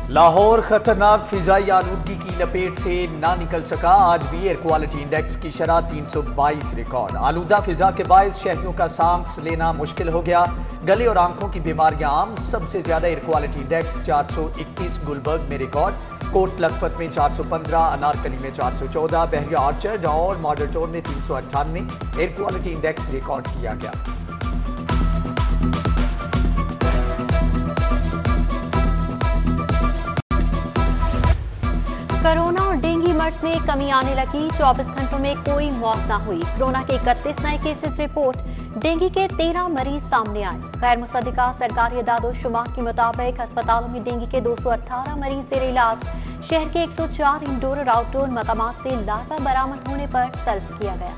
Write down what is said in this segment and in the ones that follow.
लाहौर खतरनाक फिजाई आलूदगी की लपेट से ना निकल सका। आज भी एयर क्वालिटी इंडेक्स की शरह 322 रिकॉर्ड। आलूदा फिजा के बायस शहरियों का सांस लेना मुश्किल हो गया। गले और आंखों की बीमारियां आम। सबसे ज्यादा एयर क्वालिटी इंडेक्स 421 गुलबर्ग में रिकॉर्ड। कोट लखपत में 415, अनारकली में 414, बहरिया ऑर्चर्ड और मॉडल टाउन में 398 एयर क्वालिटी इंडेक्स रिकॉर्ड किया गया। कोरोना और डेंगू मर्ज में कमी आने लगी। 24 घंटों में कोई मौत न हुई। कोरोना के 31 नए केसेस रिपोर्ट। डेंगू के 13 मरीज सामने आए। गैर मुसद्दिका सरकारी इदाद-ओ-शुमार के मुताबिक अस्पतालों में डेंगू के 218 मरीज जेर इलाज। शहर के 104 इंडोर और आउटडोर मकामात से लार्वा बरामद होने पर तलब किया गया।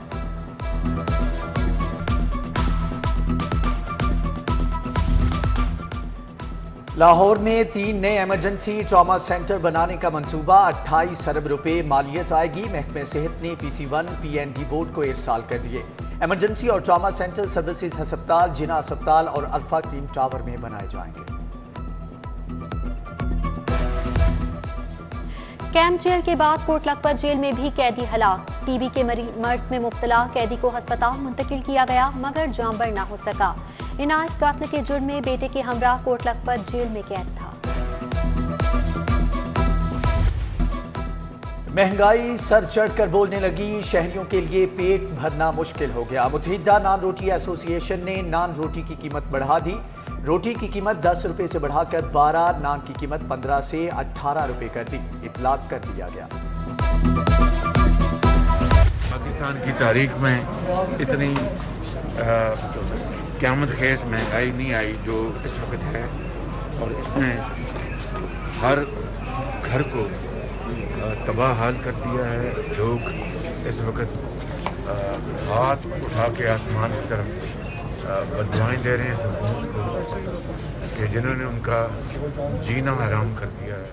लाहौर में 3 नए इमरजेंसी ट्रॉमा सेंटर बनाने का मंसूबा। 28 अरब रुपए मालियत आएगी। महकमे सेहत ने PC1 PND बोर्ड को इरसाल कर दिए। इमरजेंसी और ट्रॉमा सेंटर सर्विसेज अस्पताल, जिना अस्पताल और अल्फा क्रीम टावर में बनाए जाएंगे। कैंप जेल के बाद कोट लखपत जेल में भी कैदी हलाक। TB के मर्ज में मुब्तला कैदी को अस्पताल मुंतकिल किया गया मगर जांबर न हो सका। इनायत कातल के जुर्म में बेटे के हमरा कोट लखपत जेल में कैद था। महंगाई सर चढ़कर बोलने लगी। शहरियों के लिए पेट भरना मुश्किल हो गया। मुत्तहिदा नान रोटी एसोसिएशन ने नान रोटी की कीमत बढ़ा दी। रोटी की कीमत 10 रुपए से बढ़ाकर 12, नान की कीमत 15 से 18 रुपए कर दी। इतलाक कर दिया गया। पाकिस्तान की तारीख में इतनी क़यामत खेज महंगाई नहीं आई जो इस वक्त है, और इसने हर घर को तबाह हाल कर दिया है। लोग इस वक्त हाथ उठा के आसमान की तरफ बददुआएं दे रहे हैं इस हुकूमत को कि जिन्होंने उनका जीना हराम कर दिया है।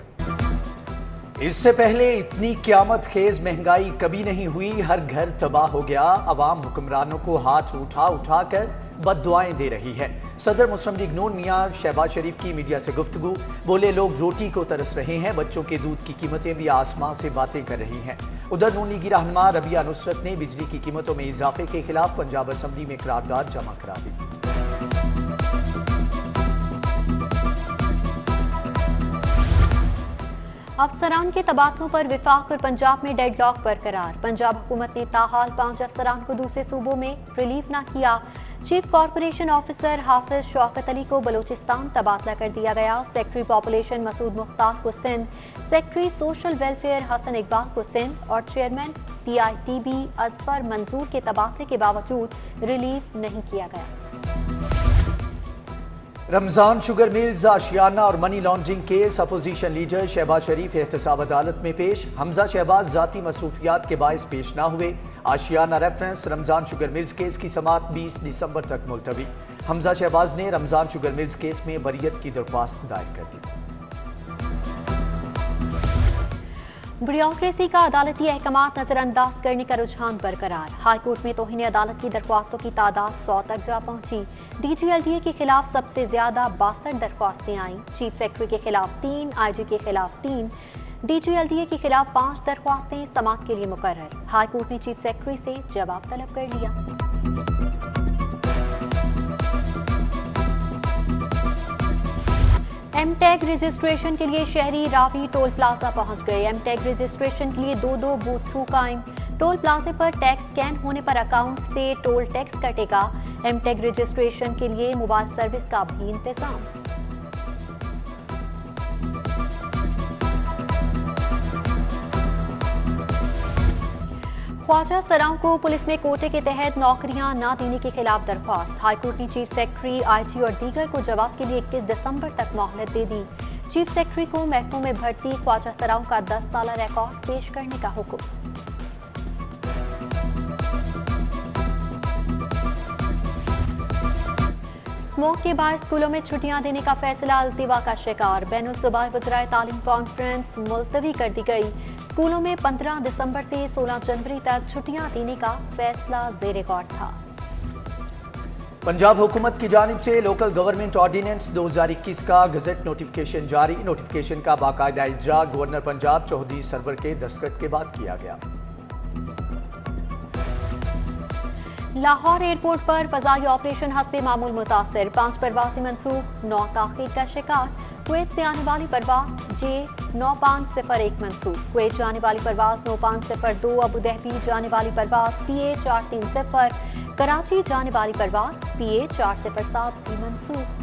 इससे पहले इतनी क़यामत खेज महंगाई कभी नहीं हुई। हर घर तबाह हो गया। अवाम हुक्मरानों को हाथ उठा उठा कर बददुआएं दे रही है। सदर मुस्लिम लीग नून मियां शहबाज शरीफ की मीडिया से गुफ्तगू। बोले, लोग रोटी को तरस रहे हैं। बच्चों के दूध की कीमतें भी आसमान से बातें कर रही हैं। उधर नून लीगी रहनुमा रबिया नुसरत ने बिजली की कीमतों में इजाफे के खिलाफ पंजाब असम्बली में करारदाद जमा करा दी। अफसरान के तबादलों पर विफाक और पंजाब में डेडलॉक बरकरार। पंजाब हुकूमत ने ताहाल 5 अफसरान को दूसरे सूबों में रिलीफ न किया। चीफ कॉरपोरेशन ऑफिसर हाफिज शौकत अली को बलूचिस्तान तबादला कर दिया गया। सेक्रेटरी पॉपुलेशन मसूद मुख्तार को Sindh, secretary social welfare Hasan Iqbal को सिंध और चेयरमैन PITB अजफर मंजूर के तबादले के बावजूद रिलीफ नहीं किया गया। रमजान शुगर मिल्स, आशियाना और money laundering case. Opposition leader Shahbaz Sharif एहतसाब अदालत में पेश। हमजा शहबाज जाती मसरूफियात के बायस पेश न हुए। Ashiana reference Ramzan sugar mills case की समाअत 20 दिसंबर तक मुलतवी। हमजा शहबाज ने रमजान शुगर मिल्स केस में बरियत की दरख्वास्त दायर कर दी। ब्यूरोक्रेसी का अदालती अहकामात नजरअंदाज करने का रुझान बरकरार। हाईकोर्ट में तौहीन अदालत की दरख्वास्तों की तादाद 100 तक जा पहुंची। DGLDA के खिलाफ सबसे ज्यादा 62 दरख्वास्तें आईं। चीफ सेक्रेटरी के खिलाफ 3, IG के खिलाफ 3, DGLDA के खिलाफ 5 दरख्वास्तें समाअत के लिए मुकर्रर। हाईकोर्ट ने चीफ सेक्रेटरी से जवाब तलब कर लिया। MTech रजिस्ट्रेशन के लिए शहरी रावी टोल प्लाजा पहुंच गए। MTech रजिस्ट्रेशन के लिए 2 बूथ थ्रू कायम। टोल प्लाजे पर टैक्स स्कैन होने पर अकाउंट से टोल टैक्स कटेगा। MTech रजिस्ट्रेशन के लिए मोबाइल सर्विस का भी इंतजाम। ख्वाजा सराओं को पुलिस में कोटे के तहत नौकरियां न देने के खिलाफ दरख्वास्त। हाईकोर्ट ने चीफ सेक्रेटरी, IG और दीगर को जवाब के लिए 21 दिसंबर तक मोहलत दे दी। चीफ सेक्रेटरी को महकमों में भर्ती ख्वाजा सराओं का 10 साल रिकॉर्ड पेश करने का हुक्म। स्मोक के बाद स्कूलों में छुट्टियां देने का फैसला अल्तिवा का शिकार। बैनुल सूबाई वज़राए तालीम कॉन्फ्रेंस मुलतवी कर दी गई। स्कूलों में 15 दिसंबर से 16 जनवरी तक छुट्टियां देने का फैसला ज़ेर गौर था। पंजाब हुकूमत की जानिब से लोकल गवर्नमेंट ऑर्डिनेंस 2021 का गजट नोटिफिकेशन जारी। नोटिफिकेशन का बाकायदा इजरा गवर्नर पंजाब चौधरी सरवर के दस्तखत के बाद किया गया। लाहौर एयरपोर्ट पर फजाई ऑपरेशन हस्बे मामूल मुतासर, 5 परवासी मंसूख, 9 ताखीर का शिकार। कुवैत से आने वाली परवाज J9501 मंसूख, कुवैत जाने वाली परवाज 9502, अबू धाबी जाने वाली परवाज PA 430, कराची जाने वाली परवाज PA 407 भी मंसूख।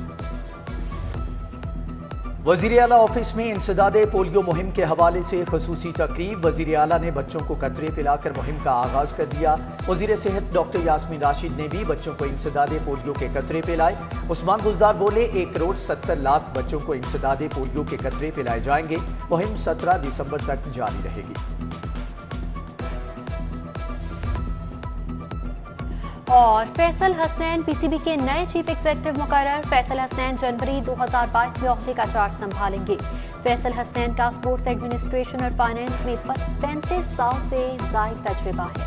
वजीर आला ऑफिस में इंसदादे पोलियो मुहिम के हवाले से खसूसी तकरीब। वजीर आला ने बच्चों को कतरे पिलाकर मुहिम का आगाज कर दिया। वजीर सेहत डॉक्टर यास्मीन राशिद ने भी बच्चों को इंसदादे पोलियो के कतरे पिलाए। उस्मान बुजदार बोले 1,70,00,000 बच्चों को इंसदादे पोलियो के कतरे पिलाए जाएंगे। मुहिम 17 दिसंबर तक जारी रहेगी। और फैसल हसनैन PCB के नए चीफ एग्जीक्यूटिव मुकर्रर। फैसल हसनैन जनवरी 2022 में ओहदे का चार्ज संभालेंगे। फैसल हसनैन का स्पोर्ट्स एडमिनिस्ट्रेशन और फाइनेंस में 35 साल से जायद तजुर्बा है।